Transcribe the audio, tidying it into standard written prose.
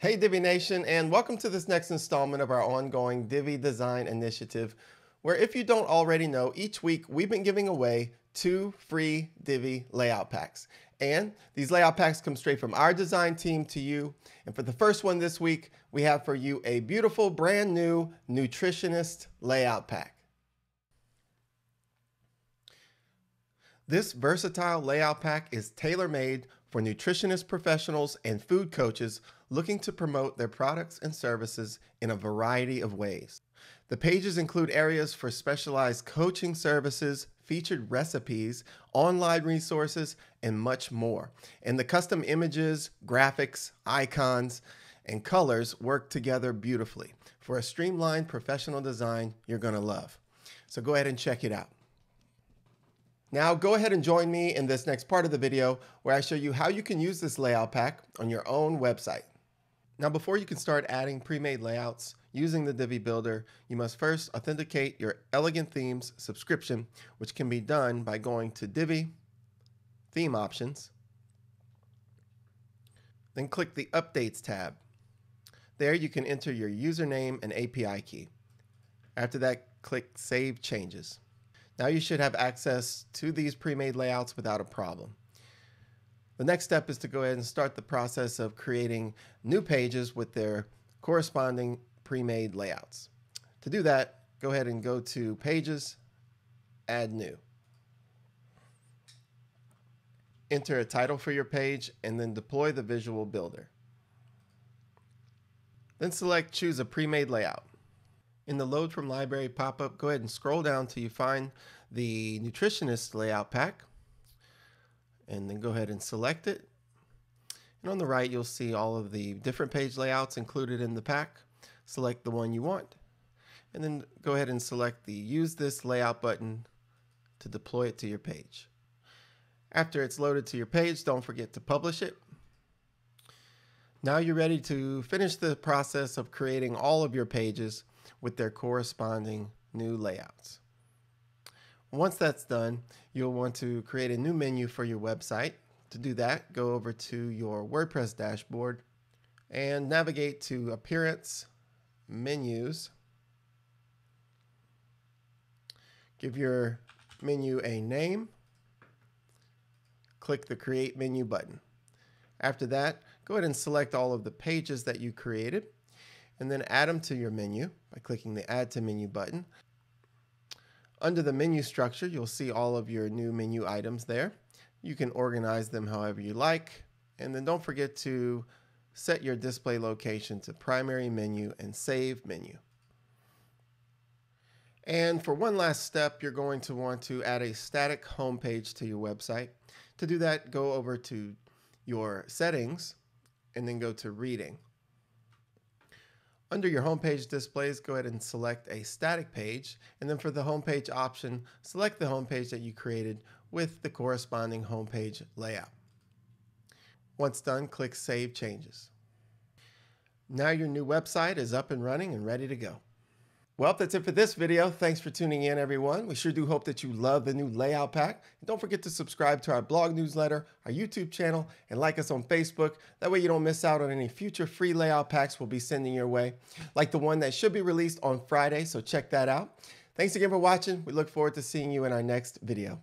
Hey Divi Nation, and welcome to this next installment of our ongoing Divi Design Initiative, where if you don't already know, each week we've been giving away 2 free Divi Layout Packs. And these layout packs come straight from our design team to you. And for the first one this week, we have for you a beautiful brand new Nutritionist Layout Pack. This versatile layout pack is tailor-made for nutritionist professionals and food coaches looking to promote their products and services in a variety of ways. The pages include areas for specialized coaching services, featured recipes, online resources, and much more. And the custom images, graphics, icons, and colors work together beautifully for a streamlined professional design you're going to love. So go ahead and check it out. Now go ahead and join me in this next part of the video where I show you how you can use this layout pack on your own website. Now before you can start adding pre-made layouts using the Divi Builder, you must first authenticate your Elegant Themes subscription, which can be done by going to Divi, Theme Options, then click the Updates tab. There you can enter your username and API key. After that, click Save Changes. Now you should have access to these pre-made layouts without a problem. The next step is to go ahead and start the process of creating new pages with their corresponding pre-made layouts. To do that, go ahead and go to Pages, Add New. Enter a title for your page and then deploy the visual builder. Then choose a pre-made layout. In the Load from Library pop-up, go ahead and scroll down till you find the Nutritionist Layout Pack, and then go ahead and select it. And on the right, you'll see all of the different page layouts included in the pack. Select the one you want, and then go ahead and select the Use This Layout button to deploy it to your page. After it's loaded to your page, don't forget to publish it. Now you're ready to finish the process of creating all of your pages with their corresponding new layouts. Once that's done, you'll want to create a new menu for your website. To do that, go over to your WordPress dashboard and navigate to Appearance, Menus. Give your menu a name. Click the Create Menu button. After that, go ahead and select all of the pages that you created and then add them to your menu by clicking the Add to Menu button. Under the menu structure, you'll see all of your new menu items there. You can organize them however you like, and then don't forget to set your display location to Primary Menu and Save Menu. And for one last step, you're going to want to add a static home page to your website. To do that, go over to your Settings and then go to Reading. Under your homepage displays, go ahead and select a static page, and then for the homepage option, select the homepage that you created with the corresponding homepage layout. Once done, click Save Changes. Now your new website is up and running and ready to go. Well, that's it for this video. Thanks for tuning in, everyone. We sure do hope that you love the new layout pack. And don't forget to subscribe to our blog newsletter, our YouTube channel, and like us on Facebook. That way you don't miss out on any future free layout packs we'll be sending your way, like the one that should be released on Friday, so check that out. Thanks again for watching. We look forward to seeing you in our next video.